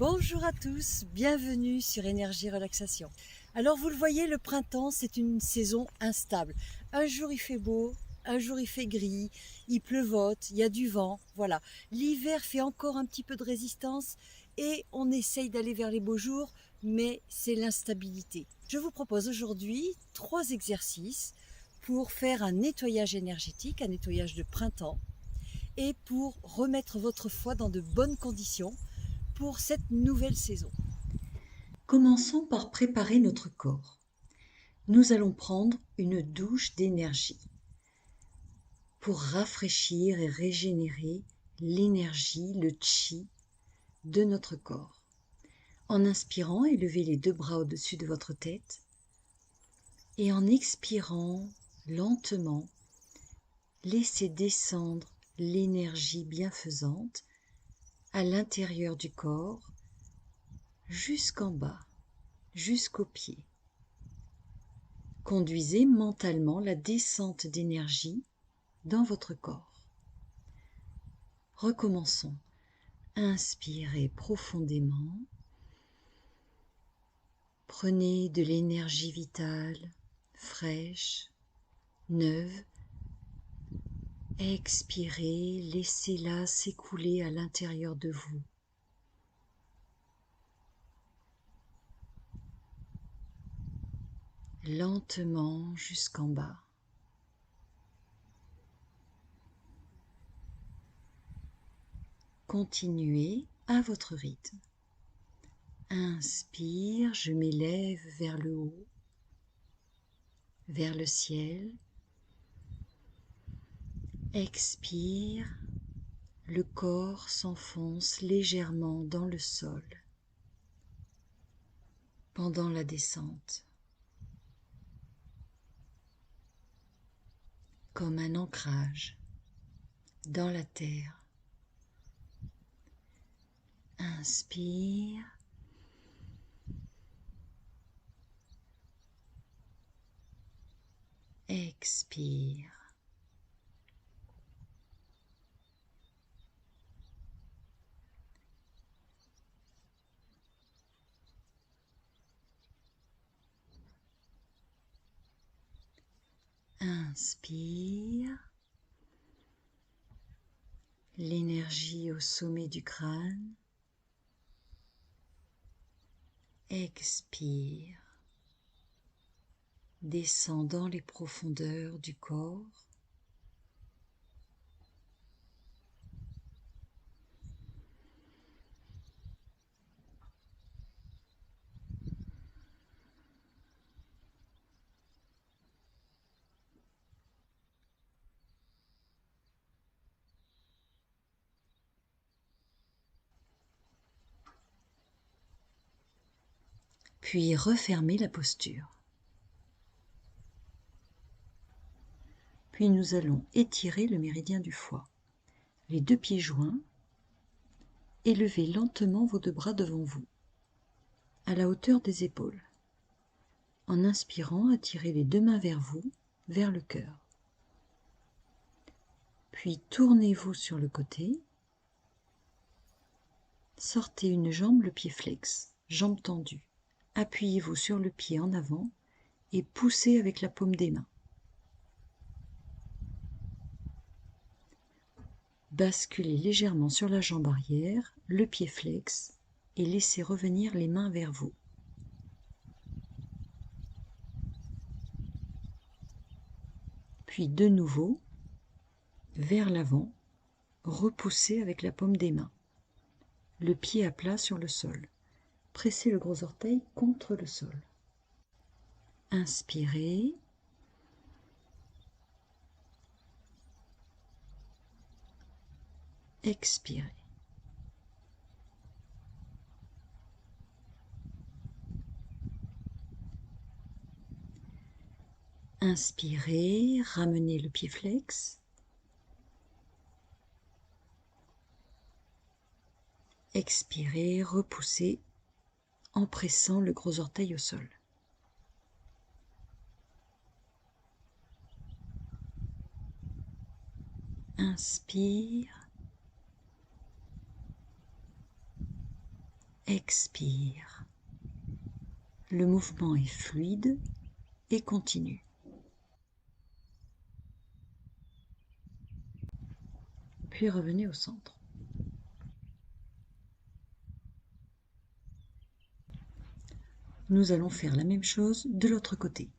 Bonjour à tous, bienvenue sur Énergie Relaxation. Alors vous le voyez, le printemps c'est une saison instable. Un jour il fait beau, un jour il fait gris, il pleuvote, il y a du vent, voilà. L'hiver fait encore un petit peu de résistance et on essaye d'aller vers les beaux jours, mais c'est l'instabilité. Je vous propose aujourd'hui 3 exercices pour faire un nettoyage énergétique, un nettoyage de printemps et pour remettre votre foie dans de bonnes conditions pour cette nouvelle saison. Commençons par préparer notre corps. Nous allons prendre une douche d'énergie pour rafraîchir et régénérer l'énergie, le chi de notre corps. En inspirant, élevez les 2 bras au-dessus de votre tête et en expirant lentement, laissez descendre l'énergie bienfaisante à l'intérieur du corps jusqu'en bas, jusqu'aux pieds. Conduisez mentalement la descente d'énergie dans votre corps. Recommençons. Inspirez profondément. Prenez de l'énergie vitale, fraîche, neuve. Expirez, laissez-la s'écouler à l'intérieur de vous. Lentement jusqu'en bas. Continuez à votre rythme. Inspire, je m'élève vers le haut, vers le ciel. Expire, le corps s'enfonce légèrement dans le sol pendant la descente, comme un ancrage dans la terre. Inspire. Expire. Inspire. L'énergie au sommet du crâne. Expire. Descend dans les profondeurs du corps. Puis refermez la posture. Puis nous allons étirer le méridien du foie. Les 2 pieds joints, élevez lentement vos 2 bras devant vous, à la hauteur des épaules. En inspirant, attirez les 2 mains vers vous, vers le cœur. Puis tournez-vous sur le côté. Sortez une jambe, le pied flex, jambe tendue. Appuyez-vous sur le pied en avant et poussez avec la paume des mains. Basculez légèrement sur la jambe arrière, le pied flex et laissez revenir les mains vers vous. Puis de nouveau, vers l'avant, repoussez avec la paume des mains. Le pied à plat sur le sol. Pressez le gros orteil contre le sol. Inspirez. Expirez. Inspirez, ramenez le pied flex. Expirez, repoussez en pressant le gros orteil au sol. Inspire. expire. Le mouvement est fluide et continu. Puis revenez au centre. Nous allons faire la même chose de l'autre côté.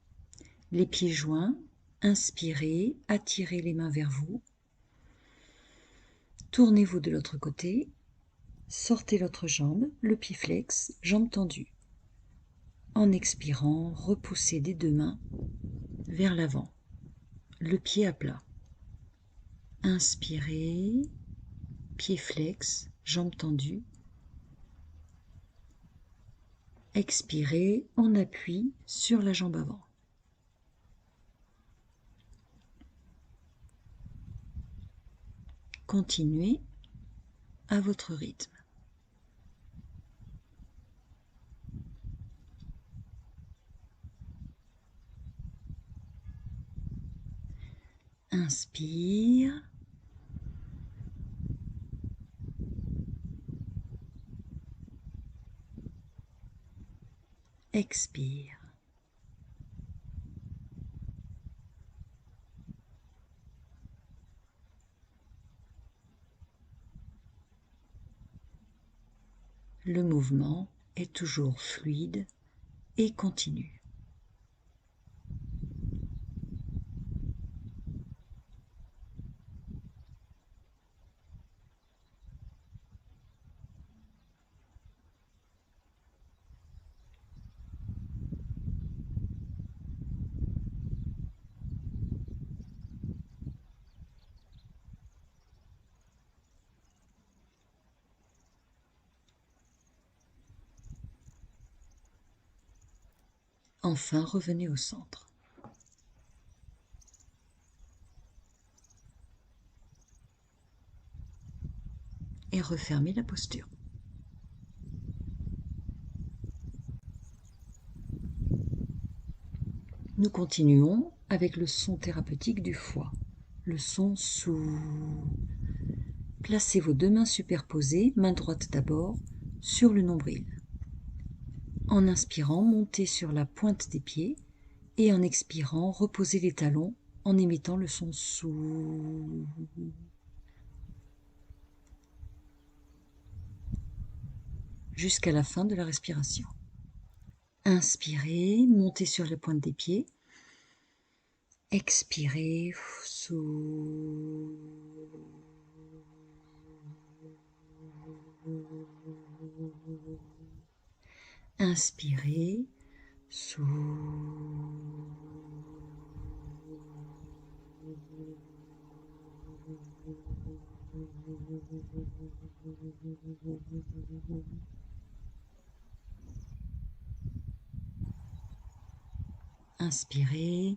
Les pieds joints, inspirez, attirez les mains vers vous. Tournez-vous de l'autre côté, sortez l'autre jambe, le pied flex, jambe tendue. En expirant, repoussez des deux mains vers l'avant, le pied à plat. Inspirez, pied flex, jambe tendue. Expirez, on appuie sur la jambe avant. Continuez à votre rythme. Inspire. Expire. Le mouvement est toujours fluide et continu. Enfin, revenez au centre. Et refermez la posture. Nous continuons avec le son thérapeutique du foie, le son sous. Placez vos deux mains superposées, main droite d'abord, sur le nombril. En inspirant, montez sur la pointe des pieds et en expirant, reposez les talons en émettant le son sous. Jusqu'à la fin de la respiration. Inspirez, montez sur la pointe des pieds. Expirez, sous. Inspirez, sous. Inspirez,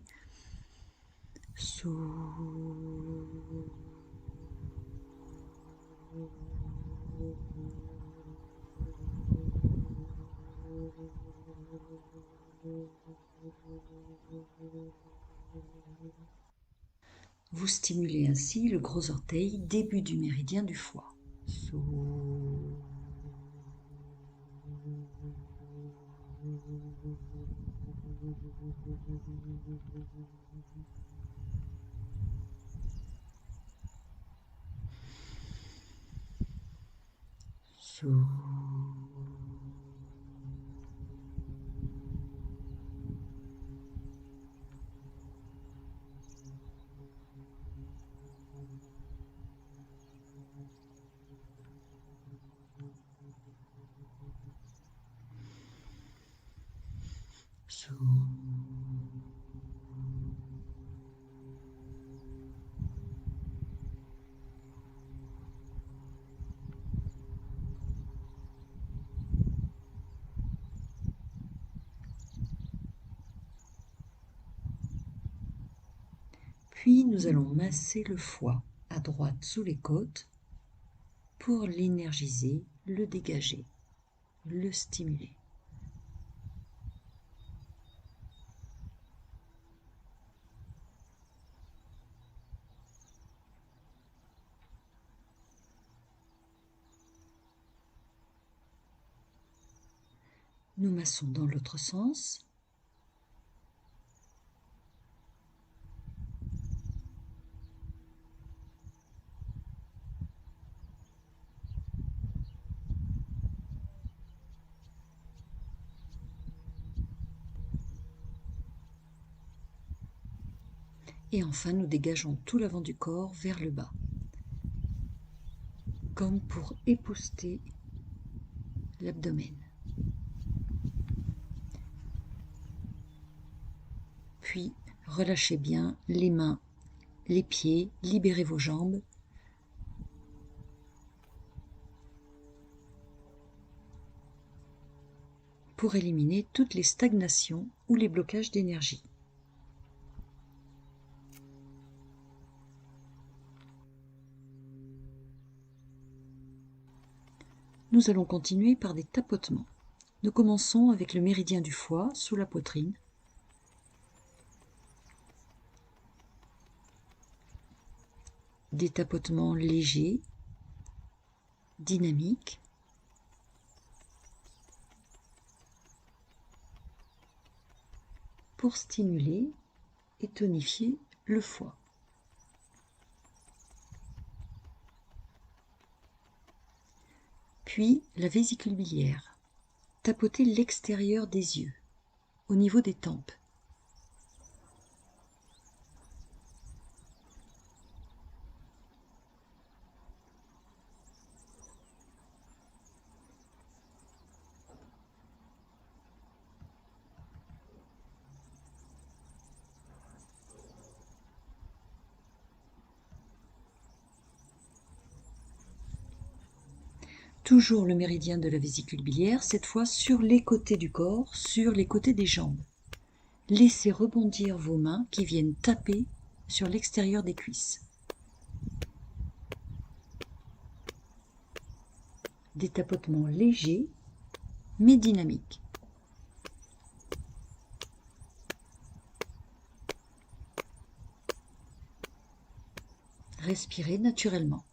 sous. Vous stimulez ainsi le gros orteil, début du méridien du foie. Sous. Sous. Sous. Puis nous allons masser le foie à droite sous les côtes pour l'énergiser, le dégager, le stimuler. Nous massons dans l'autre sens. Et enfin, nous dégageons tout l'avant du corps vers le bas, comme pour épousseter l'abdomen. Puis, relâchez bien les mains, les pieds, libérez vos jambes. Pour éliminer toutes les stagnations ou les blocages d'énergie. Nous allons continuer par des tapotements. Nous commençons avec le méridien du foie sous la poitrine. Des tapotements légers, dynamiques. Pour stimuler et tonifier le foie. Puis la vésicule biliaire. Tapotez l'extérieur des yeux, au niveau des tempes. Toujours le méridien de la vésicule biliaire, cette fois sur les côtés du corps, sur les côtés des jambes. Laissez rebondir vos mains qui viennent taper sur l'extérieur des cuisses. Des tapotements légers mais dynamiques. Respirez naturellement.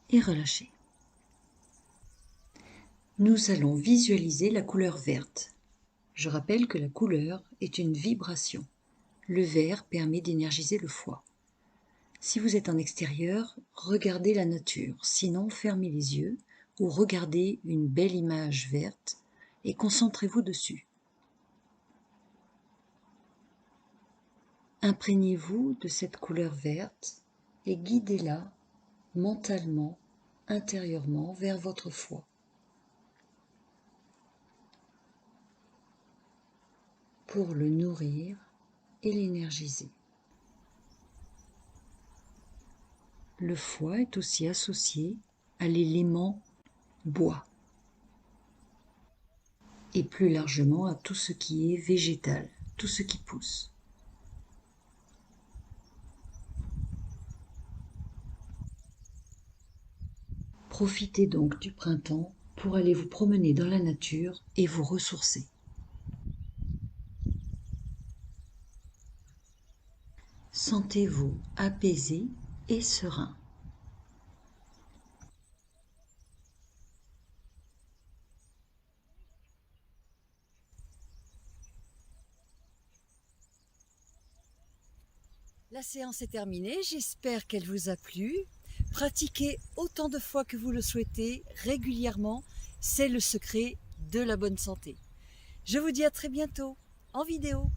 Et relâchez. Nous allons visualiser la couleur verte. Je rappelle que la couleur est une vibration. Le vert permet d'énergiser le foie. Si vous êtes en extérieur, regardez la nature. Sinon, fermez les yeux ou regardez une belle image verte et concentrez-vous dessus. Imprégnez-vous de cette couleur verte et guidez-la mentalement, intérieurement vers votre foie. Pour le nourrir et l'énergiser. Le foie est aussi associé à l'élément bois et plus largement à tout ce qui est végétal, tout ce qui pousse. Profitez donc du printemps pour aller vous promener dans la nature et vous ressourcer. Sentez-vous apaisé et serein. La séance est terminée, j'espère qu'elle vous a plu. Pratiquez autant de fois que vous le souhaitez, régulièrement, c'est le secret de la bonne santé. Je vous dis à très bientôt, en vidéo.